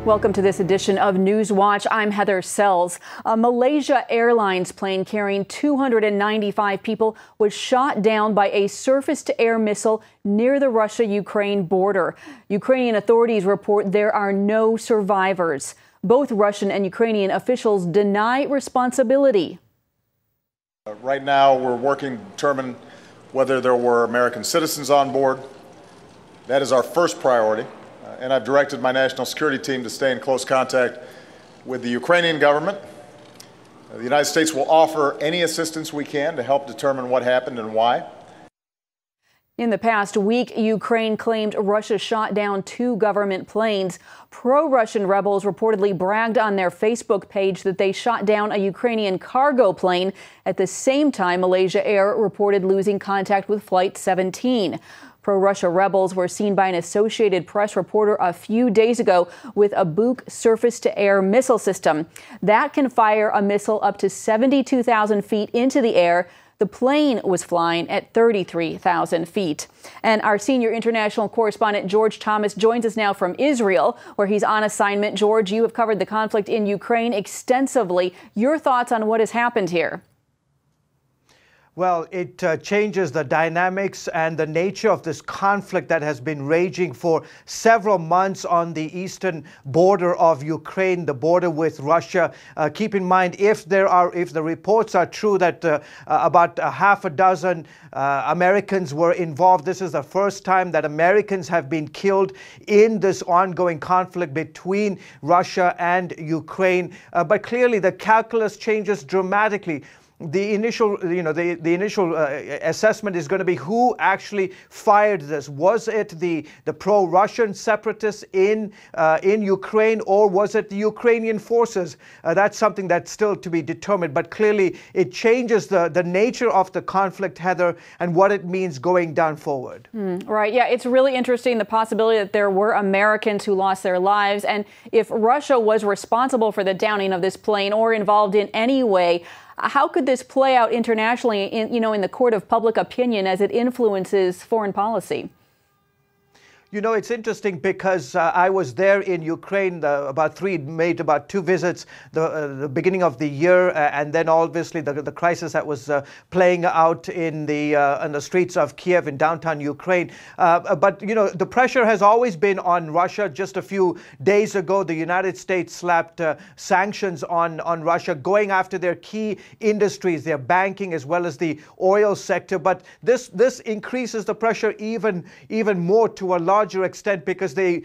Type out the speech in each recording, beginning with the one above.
Welcome to this edition of NewsWatch. I'm Heather Sells. A Malaysia Airlines plane carrying 295 people was shot down by a surface-to-air missile near the Russia-Ukraine border. Ukrainian authorities report there are no survivors. Both Russian and Ukrainian officials deny responsibility. Right now, we're working to determine whether there were American citizens on board. That is our first priority. And I've directed my national security team to stay in close contact with the Ukrainian government. The United States will offer any assistance we can to help determine what happened and why. In the past week, Ukraine claimed Russia shot down 2 government planes. Pro-Russian rebels reportedly bragged on their Facebook page that they shot down a Ukrainian cargo plane. At the same time, Malaysia Air reported losing contact with Flight 17. Pro-Russia rebels were seen by an Associated Press reporter a few days ago with a Buk surface-to-air missile system. That can fire a missile up to 72,000 feet into the air. The plane was flying at 33,000 feet. And our senior international correspondent, George Thomas, joins us now from Israel, where he's on assignment. George, you have covered the conflict in Ukraine extensively. Your thoughts on what has happened here? Well, it changes the dynamics and the nature of this conflict that has been raging for several months on the eastern border of Ukraine, the border with Russia. Keep in mind, if the reports are true that about half a dozen Americans were involved, this is the first time that Americans have been killed in this ongoing conflict between Russia and Ukraine. But clearly, the calculus changes dramatically. The initial assessment is going to be who actually fired this. Was it the pro-Russian separatists in Ukraine, or was it the Ukrainian forces? That's something that's still to be determined. But clearly, it changes the nature of the conflict, Heather, and what it means going down forward. Right. Yeah, it's really interesting, the possibility that there were Americans who lost their lives. And if Russia was responsible for the downing of this plane or involved in any way, how could this play out internationally in the court of public opinion as it influences foreign policy? You know, it's interesting because I was there in Ukraine made about 2 visits the beginning of the year, and then obviously the crisis that was playing out in the streets of Kiev in downtown Ukraine. But you know, the pressure has always been on Russia. Just a few days ago, the United States slapped sanctions on Russia, going after their key industries, their banking as well as the oil sector. But this increases the pressure even more to a larger extent, because the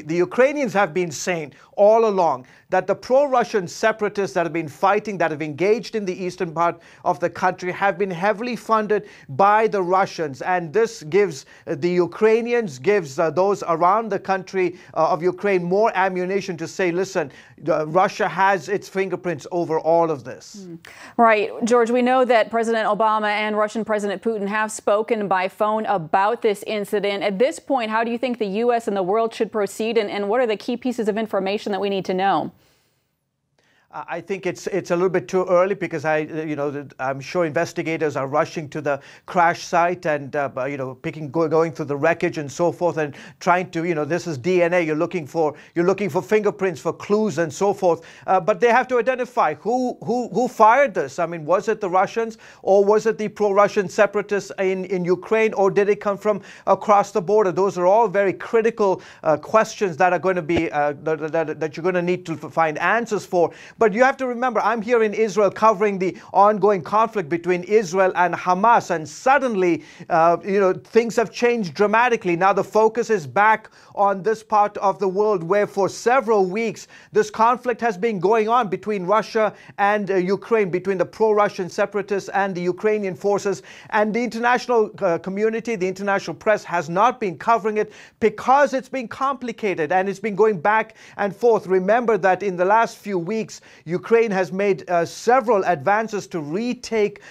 Ukrainians have been saying all along that the pro-Russian separatists that have been fighting, that have engaged in the eastern part of the country, have been heavily funded by the Russians. And this gives the Ukrainians, gives those around the country of Ukraine more ammunition to say, listen, Russia has its fingerprints over all of this. Right. George, we know that President Obama and Russian President Putin have spoken by phone about this incident. At this point, how do you think the U.S. and the world should proceed, and what are the key pieces of information that we need to know? I think it's a little bit too early, because I'm sure investigators are rushing to the crash site and going through the wreckage and so forth, and trying to this is DNA. You're looking for fingerprints, for clues and so forth. But they have to identify who fired this. I mean, was it the Russians, or was it the pro-Russian separatists in Ukraine, or did it come from across the border? Those are all very critical questions that are going to be that you're going to need to find answers for. But you have to remember, I'm here in Israel covering the ongoing conflict between Israel and Hamas, and suddenly, things have changed dramatically. Now the focus is back on this part of the world, where for several weeks this conflict has been going on between Russia and Ukraine, between the pro-Russian separatists and the Ukrainian forces. And the international community, the international press, has not been covering it because it's been complicated and it's been going back and forth. Remember that in the last few weeks, Ukraine has made several advances to retake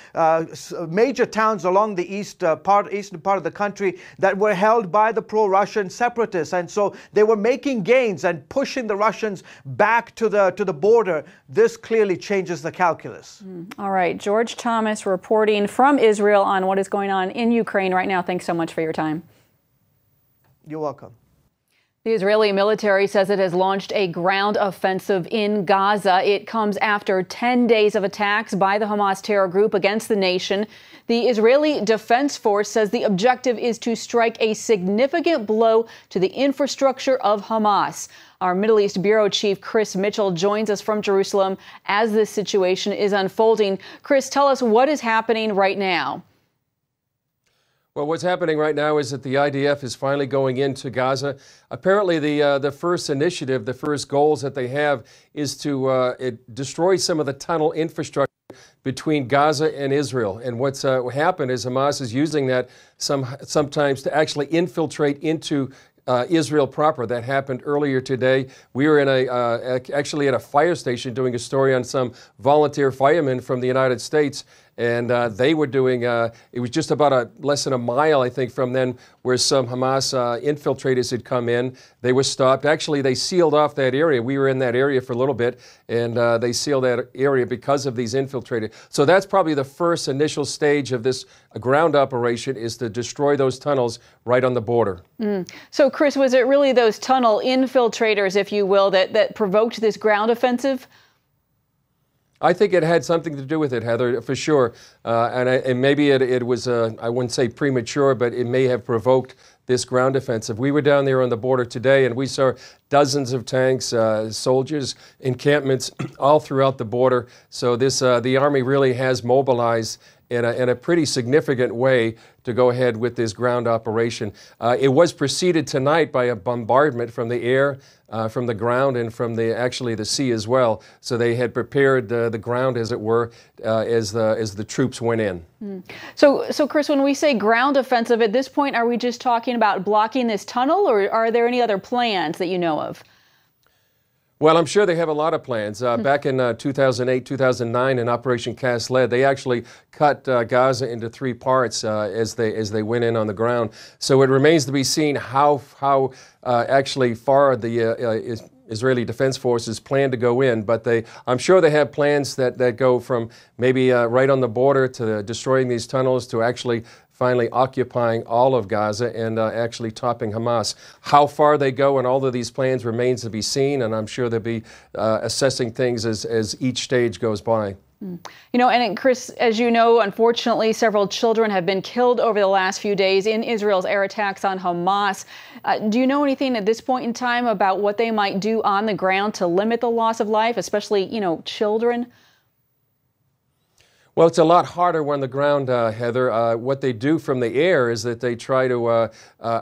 major towns along the eastern part of the country that were held by the pro-Russian separatists. And so they were making gains and pushing the Russians back to the border. This clearly changes the calculus. All right. George Thomas reporting from Israel on what is going on in Ukraine right now. Thanks so much for your time. You're welcome. The Israeli military says it has launched a ground offensive in Gaza. It comes after 10 days of attacks by the Hamas terror group against the nation. The Israeli Defense Force says the objective is to strike a significant blow to the infrastructure of Hamas. Our Middle East Bureau Chief Chris Mitchell joins us from Jerusalem as this situation is unfolding. Chris, tell us what is happening right now. Well, what's happening right now is that the IDF is finally going into Gaza. Apparently, the first initiative, the first goals that they have is to destroy some of the tunnel infrastructure between Gaza and Israel. And what's happened is Hamas is using that sometimes to actually infiltrate into Israel proper. That happened earlier today. We were in actually at a fire station doing a story on some volunteer firemen from the United States, and they were doing, it was just about less than a mile, I think, from then where some Hamas infiltrators had come in. They were stopped. Actually, they sealed off that area. We were in that area for a little bit, and they sealed that area because of these infiltrators. So that's probably the first initial stage of this ground operation, is to destroy those tunnels right on the border. So, Chris, was it really those tunnel infiltrators, if you will, that provoked this ground offensive? I think it had something to do with it, Heather, for sure. And maybe it was, I wouldn't say premature, but it may have provoked this ground offensive. We were down there on the border today, and we saw dozens of tanks, soldiers, encampments all throughout the border. So the Army really has mobilized in a pretty significant way to go ahead with this ground operation. It was preceded tonight by a bombardment from the air, from the ground, and from actually the sea as well. So they had prepared the ground, as it were, as the troops went in. So Chris, when we say ground offensive, at this point, are we just talking about blocking this tunnel, or are there any other plans that you know of? Well, I'm sure they have a lot of plans. Back in 2008, 2009, in Operation Cast Lead, they actually cut Gaza into three parts as they went in on the ground. So it remains to be seen how actually far the Israeli Defense Forces plan to go in. But I'm sure they have plans that go from maybe right on the border to destroying these tunnels to actually finally occupying all of Gaza and actually topping Hamas. How far they go and all of these plans remains to be seen, and I'm sure they'll be assessing things as each stage goes by. You know, and Chris, as you know, unfortunately, several children have been killed over the last few days in Israel's air attacks on Hamas. Do you know anything at this point in time about what they might do on the ground to limit the loss of life, especially, you know, children? Well, it's a lot harder on the ground, Heather. What they do from the air is that they try to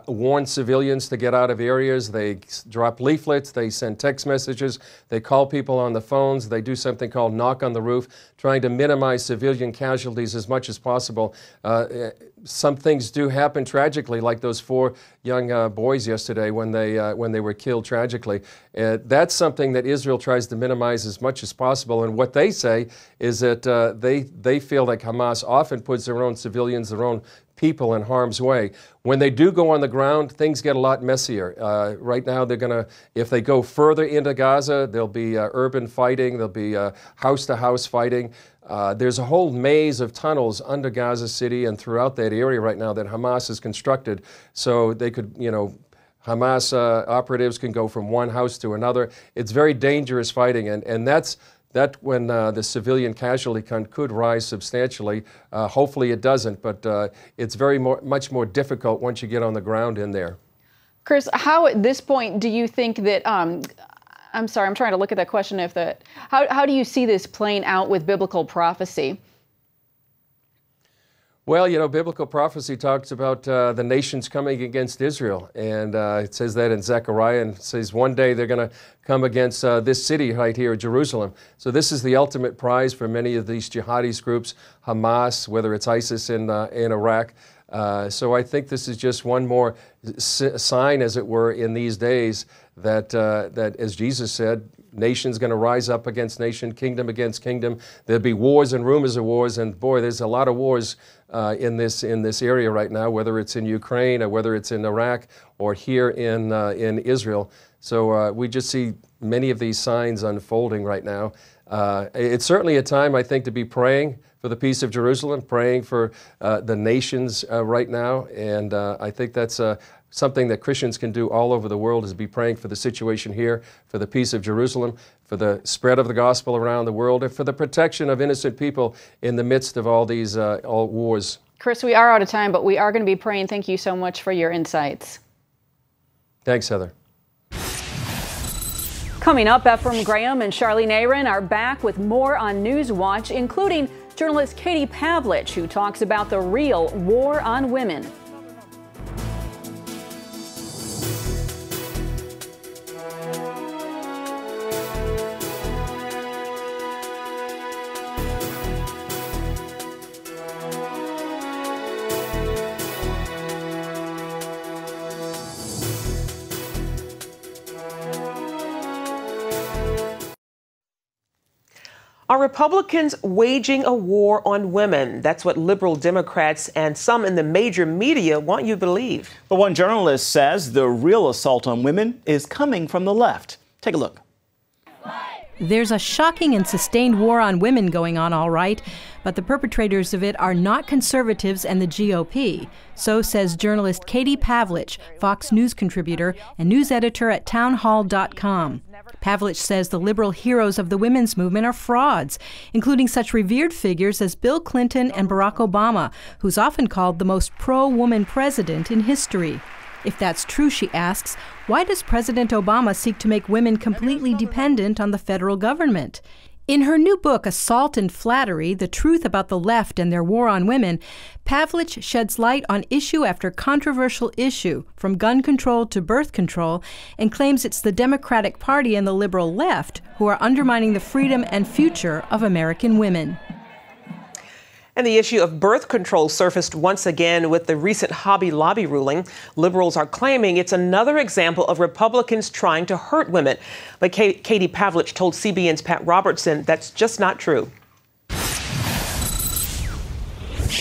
warn civilians to get out of areas. They drop leaflets, they send text messages, they call people on the phones, they do something called knock on the roof, trying to minimize civilian casualties as much as possible. Some things do happen tragically, like those 4 young boys yesterday when they were killed tragically. That's something that Israel tries to minimize as much as possible. And what they say is that they feel like Hamas often puts their own civilians, their own people in harm's way. When they do go on the ground, things get a lot messier. Right now, they're going to, if they go further into Gaza, there'll be urban fighting, there'll be house-to-house fighting. There's a whole maze of tunnels under Gaza City and throughout that area right now that Hamas has constructed. So they could, you know, Hamas operatives can go from one house to another. It's very dangerous fighting, and that's when the civilian casualty count could rise substantially. Hopefully it doesn't, but it's much more difficult once you get on the ground in there. Chris, how at this point do you think that, I'm sorry, I'm trying to look at that question, how do you see this playing out with biblical prophecy? Well, you know, biblical prophecy talks about the nations coming against Israel, and it says that in Zechariah, and it says one day they're going to come against this city right here, Jerusalem. So this is the ultimate prize for many of these jihadist groups, Hamas, whether it's ISIS in Iraq. So I think this is just one more sign, as it were, in these days that as Jesus said, nation's going to rise up against nation, kingdom against kingdom. There'll be wars and rumors of wars, and boy, there's a lot of wars in this area right now, whether it's in Ukraine or whether it's in Iraq or here in Israel. So we just see many of these signs unfolding right now. It's certainly a time, I think, to be praying for the peace of Jerusalem, praying for the nations right now, and I think that's something that Christians can do all over the world is be praying for the situation here, for the peace of Jerusalem, for the spread of the gospel around the world, and for the protection of innocent people in the midst of all these all wars. Chris, we are out of time, but we are going to be praying. Thank you so much for your insights. Thanks, Heather. Coming up, Ephraim Graham and Charlene Aaron are back with more on NewsWatch, including journalist Katie Pavlich, who talks about the real war on women. Are Republicans waging a war on women? That's what liberal Democrats and some in the major media want you to believe. But one journalist says the real assault on women is coming from the left. Take a look. There's a shocking and sustained war on women going on, all right, but the perpetrators of it are not conservatives and the GOP. So says journalist Katie Pavlich, Fox News contributor and news editor at townhall.com. Pavlich says the liberal heroes of the women's movement are frauds, including such revered figures as Bill Clinton and Barack Obama, who's often called the most pro-woman president in history. If that's true, she asks, why does President Obama seek to make women completely dependent on the federal government? In her new book, Assault and Flattery, The Truth About the Left and Their War on Women, Pavlich sheds light on issue after controversial issue, from gun control to birth control, and claims it's the Democratic Party and the liberal left who are undermining the freedom and future of American women. And the issue of birth control surfaced once again with the recent Hobby Lobby ruling. Liberals are claiming it's another example of Republicans trying to hurt women. But Katie Pavlich told CBN's Pat Robertson that's just not true.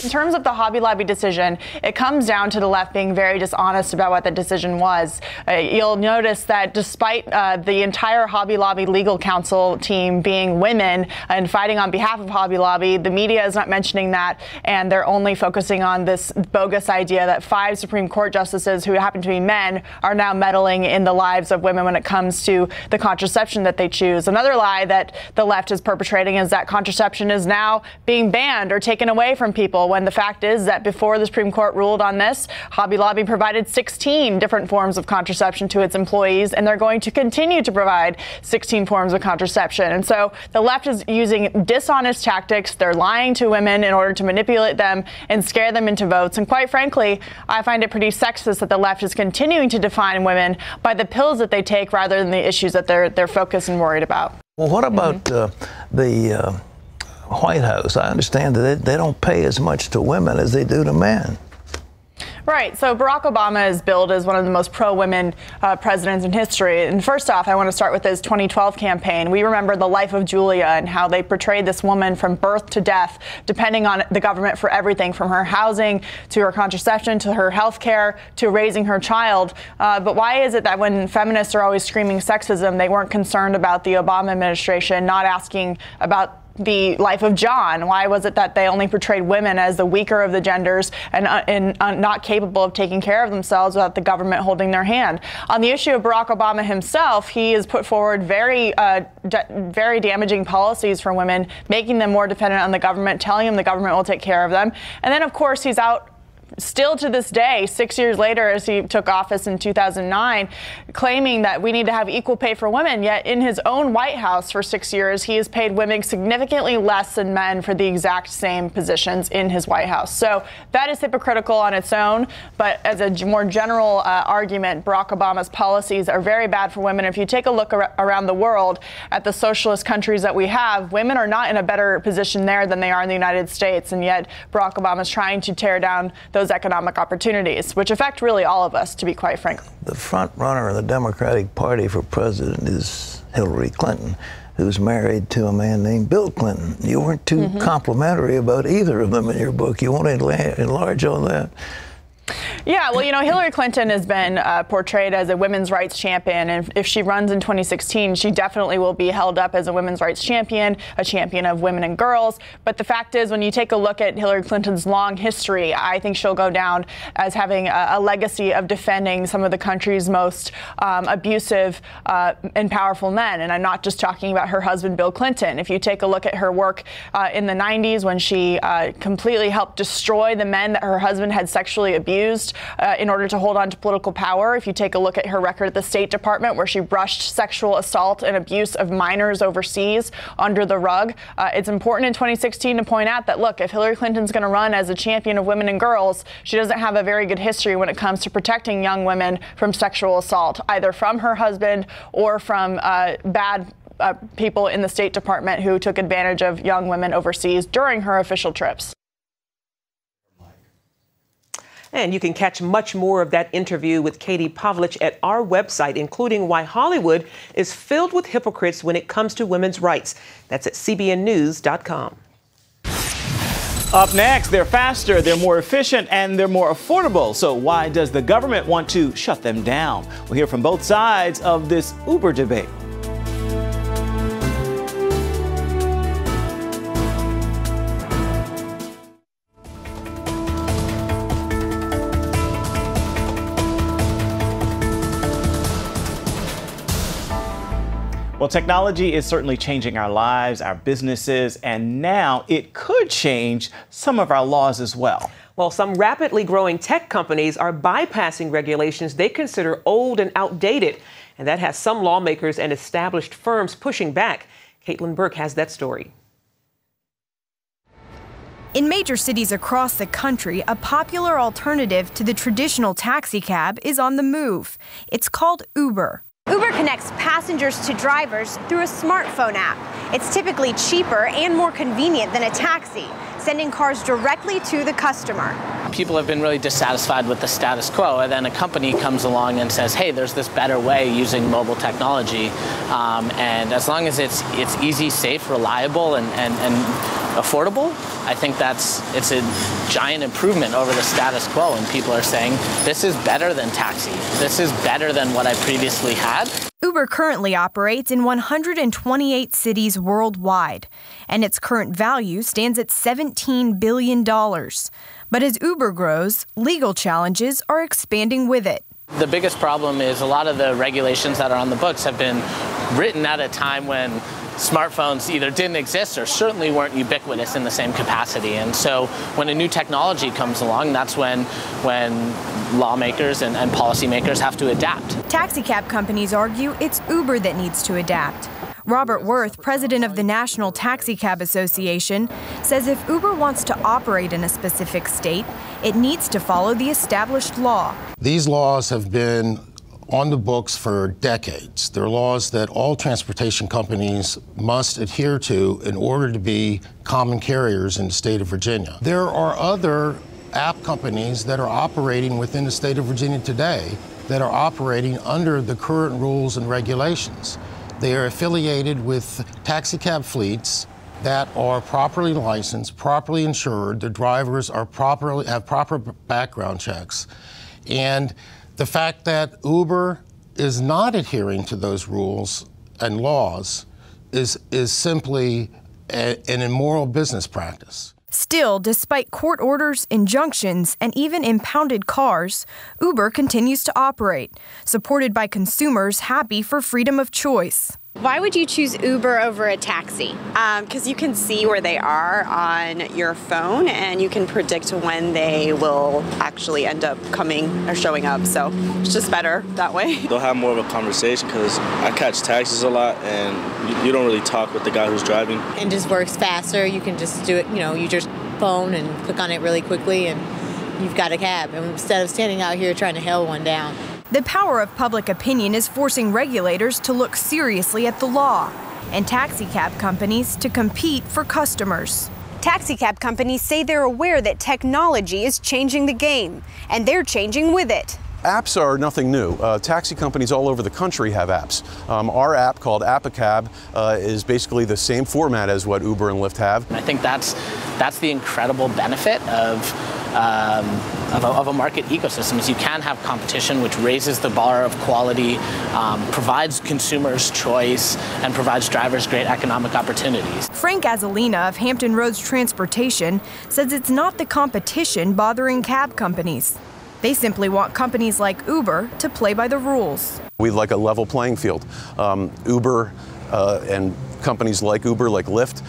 In terms of the Hobby Lobby decision, it comes down to the left being very dishonest about what the decision was. You'll notice that despite the entire Hobby Lobby legal counsel team being women and fighting on behalf of Hobby Lobby, the media is not mentioning that, and they're only focusing on this bogus idea that 5 Supreme Court justices who happen to be men are now meddling in the lives of women when it comes to the contraception that they choose. Another lie that the left is perpetrating is that contraception is now being banned or taken away from people, when the fact is that before the Supreme Court ruled on this, Hobby Lobby provided 16 different forms of contraception to its employees, and they're going to continue to provide 16 forms of contraception. And so the left is using dishonest tactics. They're lying to women in order to manipulate them and scare them into votes. And quite frankly, I find it pretty sexist that the left is continuing to define women by the pills that they take rather than the issues that they're focused and worried about. Well, what about the White House? I understand that they don't pay as much to women as they do to men. Right. So Barack Obama is billed as one of the most pro-women presidents in history. And first off, I want to start with his 2012 campaign. We remember the life of Julia and how they portrayed this woman from birth to death, depending on the government for everything, from her housing to her contraception to her health care to raising her child. But why is it that when feminists are always screaming sexism, they weren't concerned about the Obama administration not asking about the life of John? Why was it that they only portrayed women as the weaker of the genders and not capable of taking care of themselves without the government holding their hand? On the issue of Barack Obama himself, he has put forward very damaging policies for women, making them more dependent on the government, telling them the government will take care of them. And then, of course, he's out still to this day, 6 years later, as he took office in 2009, claiming that we need to have equal pay for women. Yet in his own White House for 6 years, he has paid women significantly less than men for the exact same positions in his White House. So that is hypocritical on its own. But as a more general argument, Barack Obama's policies are very bad for women. If you take a look around the world at the socialist countries that we have, women are not in a better position there than they are in the United States. And yet Barack Obama is trying to tear down those economic opportunities, which affect really all of us, to be quite frank. The front runner of the Democratic Party for president is Hillary Clinton, who's married to a man named Bill Clinton. You weren't too complimentary about either of them in your book. You want to enlarge on that? Yeah, well, you know, Hillary Clinton has been portrayed as a women's rights champion, and if she runs in 2016, she definitely will be held up as a women's rights champion, a champion of women and girls. But the fact is, when you take a look at Hillary Clinton's long history, I think she'll go down as having a legacy of defending some of the country's most abusive and powerful men. And I'm not just talking about her husband, Bill Clinton. If you take a look at her work in the 90s, when she completely helped destroy the men that her husband had sexually abused in order to hold on to political power. If you take a look at her record at the State Department, where she brushed sexual assault and abuse of minors overseas under the rug, it's important in 2016 to point out that, look, if Hillary Clinton's going to run as a champion of women and girls, she doesn't have a very good history when it comes to protecting young women from sexual assault, either from her husband or from bad people in the State Department who took advantage of young women overseas during her official trips. And you can catch much more of that interview with Katie Pavlich at our website, including why Hollywood is filled with hypocrites when it comes to women's rights. That's at cbnnews.com. Up next, they're faster, they're more efficient, and they're more affordable. So why does the government want to shut them down? We'll hear from both sides of this Uber debate. Well, technology is certainly changing our lives, our businesses, and now it could change some of our laws as well. Well, some rapidly growing tech companies are bypassing regulations they consider old and outdated, and that has some lawmakers and established firms pushing back. Caitlin Burke has that story. In major cities across the country, a popular alternative to the traditional taxi cab is on the move. It's called Uber. Uber connects passengers to drivers through a smartphone app. It's typically cheaper and more convenient than a taxi, sending cars directly to the customer. People have been really dissatisfied with the status quo, and then a company comes along and says, hey, there's this better way using mobile technology. And as long as it's easy, safe, reliable, and affordable, I think it's a giant improvement over the status quo, and people are saying, this is better than taxi. This is better than what I previously had. Uber currently operates in 128 cities worldwide, and its current value stands at $17 billion. But as Uber grows, legal challenges are expanding with it. The biggest problem is a lot of the regulations that are on the books have been written at a time when smartphones either didn't exist or certainly weren't ubiquitous in the same capacity. And so when a new technology comes along, that's when lawmakers and policymakers have to adapt. Taxi cab companies argue it's Uber that needs to adapt. Robert Worth, president of the National Taxi Cab Association, says if Uber wants to operate in a specific state, it needs to follow the established law. These laws have been on the books for decades. They're laws that all transportation companies must adhere to in order to be common carriers in the state of Virginia. There are other app companies that are operating within the state of Virginia today that are operating under the current rules and regulations. They are affiliated with taxi cab fleets that are properly licensed, properly insured. The drivers are have proper background checks. And the fact that Uber is not adhering to those rules and laws is simply an immoral business practice. Still, despite court orders, injunctions, and even impounded cars, Uber continues to operate, supported by consumers happy for freedom of choice. Why would you choose Uber over a taxi? Because you can see where they are on your phone and you can predict when they will actually end up coming or showing up. So it's just better that way. They'll have more of a conversation because I catch taxis a lot and you don't really talk with the guy who's driving. It just works faster. You can just do it, you just phone and click on it really quickly and you've got a cab. And instead of standing out here trying to hail one down. The power of public opinion is forcing regulators to look seriously at the law and taxi cab companies to compete for customers. Taxi cab companies say they're aware that technology is changing the game, and they're changing with it. Apps are nothing new. Taxi companies all over the country have apps. Our app called Appacab is basically the same format as what Uber and Lyft have. I think that's the incredible benefit of of a market ecosystem is you can have competition, which raises the bar of quality, provides consumers choice, and provides drivers great economic opportunities. Frank Azalina of Hampton Roads Transportation says it's not the competition bothering cab companies. They simply want companies like Uber to play by the rules. We'd like a level playing field. Uber and companies like Uber, like Lyft,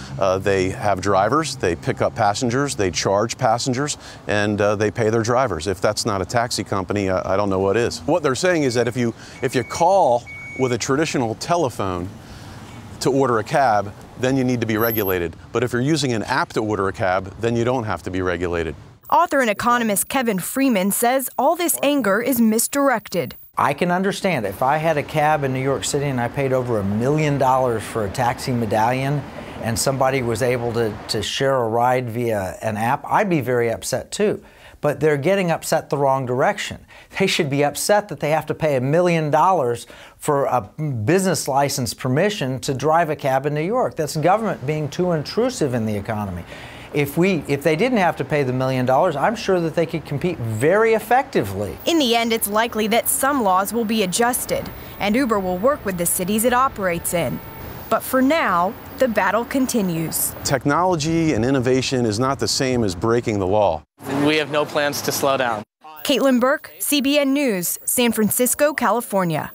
they have drivers, they pick up passengers, they charge passengers, and they pay their drivers. If that's not a taxi company, I don't know what is. What they're saying is that if you call with a traditional telephone to order a cab, then you need to be regulated. But if you're using an app to order a cab, then you don't have to be regulated. Author and economist Kevin Freeman says all this anger is misdirected. I can understand if I had a cab in New York City and I paid over $1 million for a taxi medallion and somebody was able to share a ride via an app, I'd be very upset too. But they're getting upset the wrong direction. They should be upset that they have to pay $1 million for a business license permission to drive a cab in New York. That's government being too intrusive in the economy. If they didn't have to pay the $1 million, I'm sure that they could compete very effectively. In the end, it's likely that some laws will be adjusted, and Uber will work with the cities it operates in. But for now, the battle continues. Technology and innovation is not the same as breaking the law. We have no plans to slow down. Caitlin Burke, CBN News, San Francisco, California.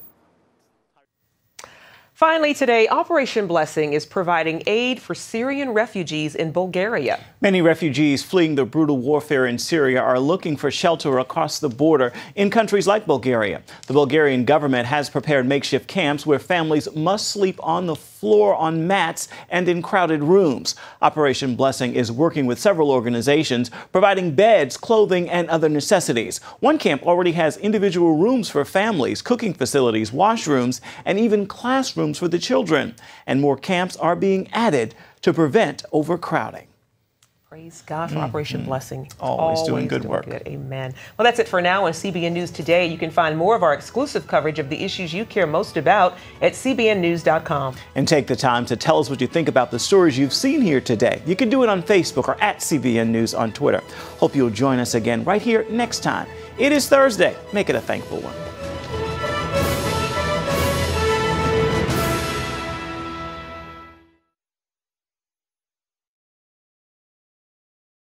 Finally today, Operation Blessing is providing aid for Syrian refugees in Bulgaria. Many refugees fleeing the brutal warfare in Syria are looking for shelter across the border in countries like Bulgaria. The Bulgarian government has prepared makeshift camps where families must sleep on the floor on mats and in crowded rooms. Operation Blessing is working with several organizations, providing beds, clothing, and other necessities. One camp already has individual rooms for families, cooking facilities, washrooms, and even classrooms for the children. And more camps are being added to prevent overcrowding. Praise God for Operation Blessing. Always doing good work. Amen. Well, that's it for now on CBN News Today. You can find more of our exclusive coverage of the issues you care most about at cbnnews.com. And take the time to tell us what you think about the stories you've seen here today. You can do it on Facebook or at CBN News on Twitter. Hope you'll join us again right here next time. It is Thursday. Make it a thankful one.